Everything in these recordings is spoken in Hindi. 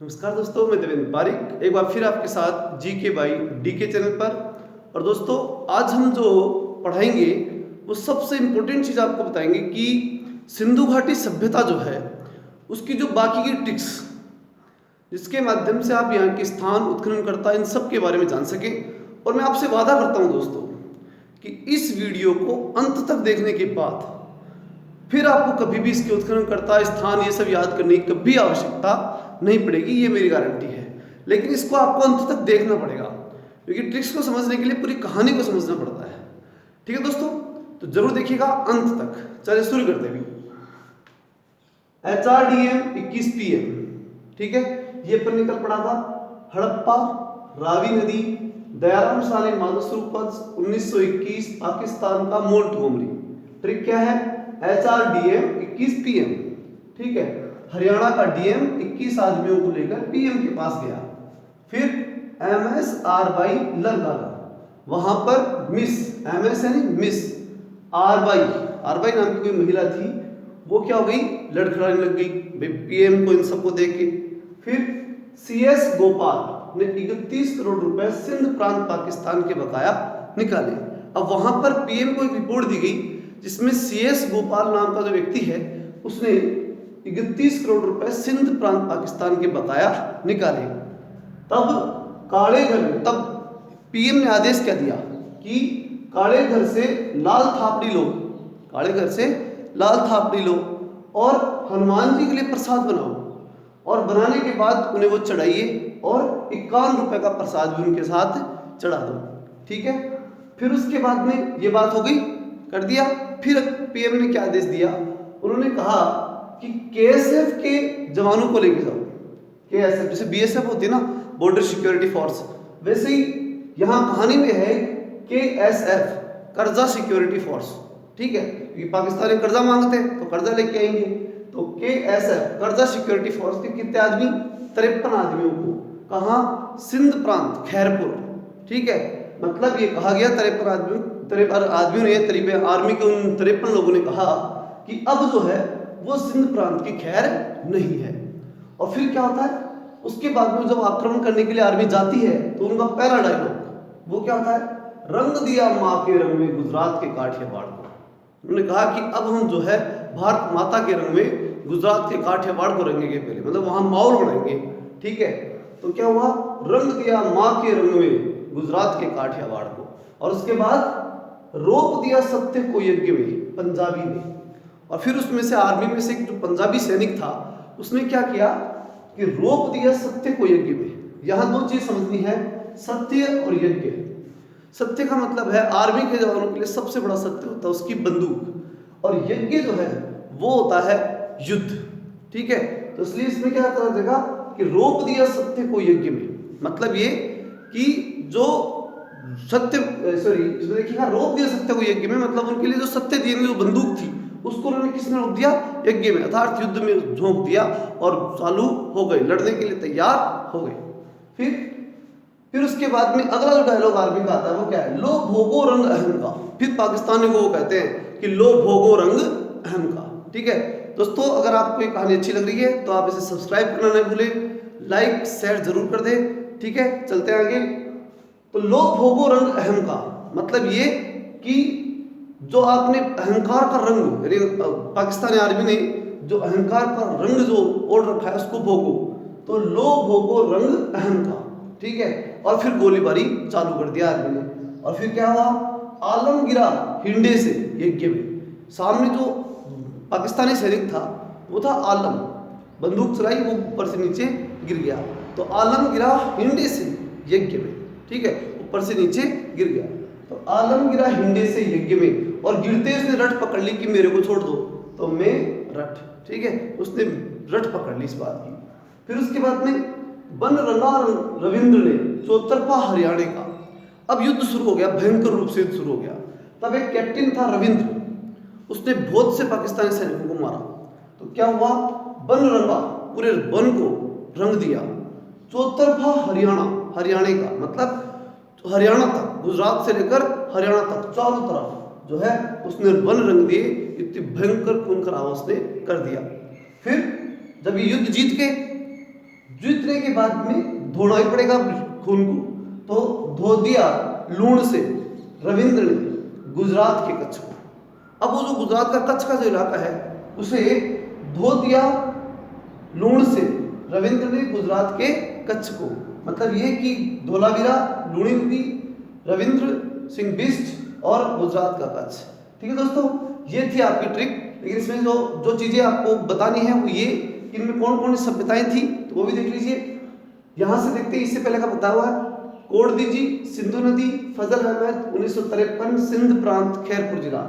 नमस्कार दोस्तों, मैं देवेंद्र पारिक एक बार फिर आपके साथ जी के बाई डी के चैनल पर। और दोस्तों, आज हम जो पढ़ाएंगे वो सबसे इम्पोर्टेंट चीज़ आपको बताएंगे कि सिंधु घाटी सभ्यता जो है उसकी जो बाकी की ट्रिक्स, जिसके माध्यम से आप यहाँ के स्थान उत्खननकर्ता इन सब के बारे में जान सकें। और मैं आपसे वादा करता हूँ दोस्तों कि इस वीडियो को अंत तक देखने के बाद फिर आपको कभी भी इसके उत्खननकर्ता स्थान ये सब याद करने की कभी आवश्यकता नहीं पड़ेगी, ये मेरी गारंटी है। लेकिन इसको आपको अंत तक देखना पड़ेगा, क्योंकि ट्रिक्स को समझने के लिए पूरी कहानी को समझना पड़ता है। ठीक है दोस्तों, तो जरूर देखिएगा अंत तक। चलिए शुरू करते हैं। HRDM 21 PM, ठीक है, ये अपन निकल पड़ा था हड़प्पा, रावी नदी, दयाराम साले मानसरूप 1921, पाकिस्तान का मोंटगोमरी। ट्रिक क्या है? HRDM 21 PM, ठीक है। हरियाणा का डीएम 21 आदमियों को लेकर पीएम के पास गया। फिर MSRY लरगागा, वहां पर मिस, MS यानी मिस, RY नाम की कोई महिला थी, वो क्या हो गई, लड़खड़ाने लग गई पीएम को इन सबको देख के। फिर CS गोपाल ने 31 करोड़ रुपए सिंध प्रांत पाकिस्तान के बकाया निकाले। अब वहां पर पीएम को एक रिपोर्ट दी गई जिसमें CS गोपाल नाम का जो व्यक्ति है उसने 31 करोड़ रुपए सिंध प्रांत पाकिस्तान के बकाया निकाले। तब काले घर में, तब पीएम ने आदेश क्या दिया कि काले घर से लाल थापड़ी लो, काले घर से लाल थापड़ी लो और हनुमान जी के लिए प्रसाद बनाओ, और बनाने के बाद उन्हें वो चढ़ाइए और 51 रुपए का प्रसाद भी उनके साथ चढ़ा दो। ठीक है, फिर उसके बाद में ये बात हो गई, कर दिया। फिर पीएम ने क्या आदेश दिया, उन्होंने कहा कि KSF के जवानों को लेके जाओ। KSF जैसे BSF होती है ना, बॉर्डर सिक्योरिटी फोर्स, वैसे ही यहाँ कहानी में है KSF, कर्जा सिक्योरिटी फोर्स। ठीक है, क्योंकि पाकिस्तानी कर्जा मांगते हैं तो कर्जा लेके आएंगे, तो KSF कर्जा सिक्योरिटी फोर्स के कितने आदमी, 53 आदमियों को, कहाँ, सिंध प्रांत खैरपुर। ठीक है, मतलब ये कहा गया 53 आदमियों ने, 53 आर्मी के उन 53 लोगों ने कहा कि अब जो है वो सिंध प्रांत की खैर नहीं है। और फिर क्या होता है, उसके बाद में जब आक्रमण करने के लिए आर्मी जाती है तो उनका पहला डायलॉग वो क्या होता है, रंग दिया माँ के रंग में गुजरात के काठियावाड़ को। उन्होंने कहा कि अब हम जो है भारत माता के रंग में गुजरात के काठियावाड़ को रंगेंगे पहले, मतलब वहां माहौल बनाएंगे। ठीक है, तो क्या हुआ, रंग दिया माँ के रंग में गुजरात के काठियावाड़ को। और उसके बाद रोप दिया सत्य को यज्ञ में, पंजाबी ने। और फिर उसमें से आर्मी में से एक जो पंजाबी सैनिक था उसने क्या किया कि रोप दिया सत्य को यज्ञ में। यहां दो चीज समझनी है, सत्य और यज्ञ। सत्य का मतलब है आर्मी के जवानों के लिए सबसे बड़ा सत्य होता है उसकी बंदूक, और यज्ञ जो है वो होता है युद्ध। ठीक है, तो इसलिए इसमें क्या करा जाएगा कि रोप दिया सत्य को यज्ञ में, मतलब ये कि जो सत्य, इसमें देखिएगा, रोप दिया सत्य को यज्ञ में, मतलब उनके लिए जो सत्य दिए, जो बंदूक थी उसको उन्होंने किसने रोक दिया, यज्ञ में, अर्थात युद्ध में झोंक दिया और चालू हो गए, लड़ने के लिए तैयार हो गए। फिर उसके बाद में अगला जो डायलॉग आर्मी का आता है वो क्या है, लो भोगो रंग अहम का। फिर पाकिस्तानी को वो कहते हैं कि लो भोगो रंग अहम का। ठीक है दोस्तों, अगर आपको ये कहानी अच्छी लग रही है तो आप इसे सब्सक्राइब करना नहीं भूलें, लाइक शेयर जरूर कर दें। ठीक है, चलते हैं आगे। तो लो भोगो रंग अहम का मतलब ये कि जो आपने अहंकार का रंग, यानी पाकिस्तानी आर्मी ने जो अहंकार का रंग जो ओढ़ रखा है उसको भोगो, तो लो भोगो रंग अहम का। ठीक है, और फिर गोलीबारी चालू कर दिया आर्मी ने। और फिर क्या हुआ, आलम गिरा हिंडे से यज्ञ में। सामने जो पाकिस्तानी सैनिक था वो था आलम, बंदूक चलाई, वो ऊपर से नीचे गिर गया, तो आलम गिरा हिंडे से यज्ञ में। ठीक है, ऊपर से नीचे गिर गया, तो आलम गिरा हिंडे से यज्ञ में, और गिरते उसने रट पकड़ ली कि मेरे को छोड़ दो, तो मैं रट। ठीक है, उसने रट पकड़ ली इस बात की। फिर उसके बाद में बन रंगा रविंद्र ने चौतरफा हरियाणा का, अब युद्ध शुरू हो गया, भयंकर रूप से युद्ध शुरू हो गया। तब एक कैप्टन था रविंद्र, उसने बहुत से पाकिस्तानी सैनिकों को मारा। तो क्या हुआ, बन रंगा, पूरे वन को रंग दिया, चौतरफा हरियाणा का मतलब हरियाणा तक, गुजरात से लेकर हरियाणा तक चारों तरफ जो है उसने वन रंग दिए। इतनी भयंकर खून खराबा उसने कर दिया। फिर जब ये युद्ध जीत के जीतने के बाद में धोना ही पड़ेगा खून को। तो धो दिया लूण से रविंद्र ने गुजरात के कच्छ को। अब वो जो गुजरात का कच्छ का जो इलाका है उसे धो दिया लूण से रविंद्र ने गुजरात के कच्छ को। मतलब ये कि धोलावीरा, लूणी नदी, रविंद्र सिंह बिष्ट और गुजरात का कच्छ। ठीक है दोस्तों, ये थी आपकी ट्रिक। लेकिन इसमें जो चीजें आपको बतानी है वो ये कि इनमें कौन कौन सी सभ्यताएं थी तो वो भी देख लीजिए। यहां से देखते हैं, इससे पहले का बताया हुआ है कोडदीजी, सिंधु नदी, फजल अहमद 1953, सिंध प्रांत, खैरपुर जिला।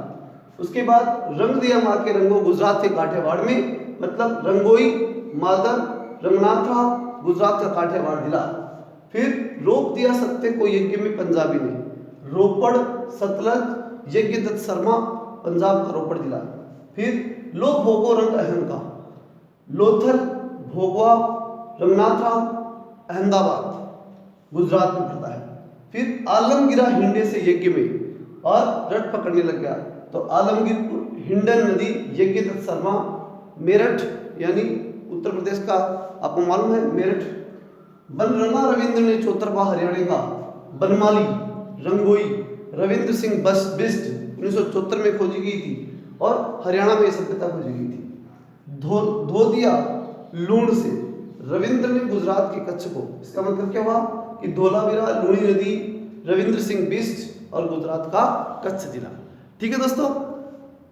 उसके बाद रंग दिया माँ के रंगो, गुजरात के काठियावाड़ में, मतलब रंगोई, मादर, रंगनाथा, गुजरात का काठियावाड़ जिला। फिर रोक दिया सत्य को यज्ञ में, पंजाबी ने, रोपड़, सतलज, यज्ञदत्त शर्मा, पंजाब का रोपड़ जिला। फिर लो भोगो रंग अहम का, लोथल, भोगवा, रंगनाथा, अहमदाबाद, गुजरात में पड़ता है। फिर आलमगिरा हिंडे से यज्ञ में और रट पकड़ने लग गया तो आलमगीरपुर, हिंडन नदी, यज्ञदत्त शर्मा, मेरठ यानी उत्तर प्रदेश का आपको मालूम है मेरठ। बनरंगा रविंद्र ने चौतरफा हरियाणा का, बनमाली, रंगोई, रविंद्र सिंह बिष्ट 1974 में खोजी गई थी और हरियाणा में सभ्यता खोजी गई थी। धो दिया लूण से रविंद्र ने गुजरात के कच्छ को। इसका मतलब क्या हुआ कि धोलावीरा, लूणी नदी, रविंद्र सिंह बिष्ट और गुजरात का कच्छ जिला। ठीक है दोस्तों,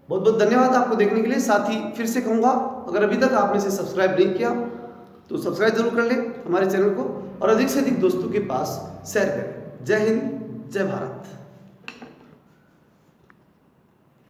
बहुत बहुत धन्यवाद आपको देखने के लिए। साथ ही फिर से कहूँगा, अगर अभी तक आपने इसे सब्सक्राइब नहीं किया तो सब्सक्राइब जरूर कर लें हमारे चैनल को और अधिक से अधिक दोस्तों के पास शेयर करें। जय हिंद, जय भारत।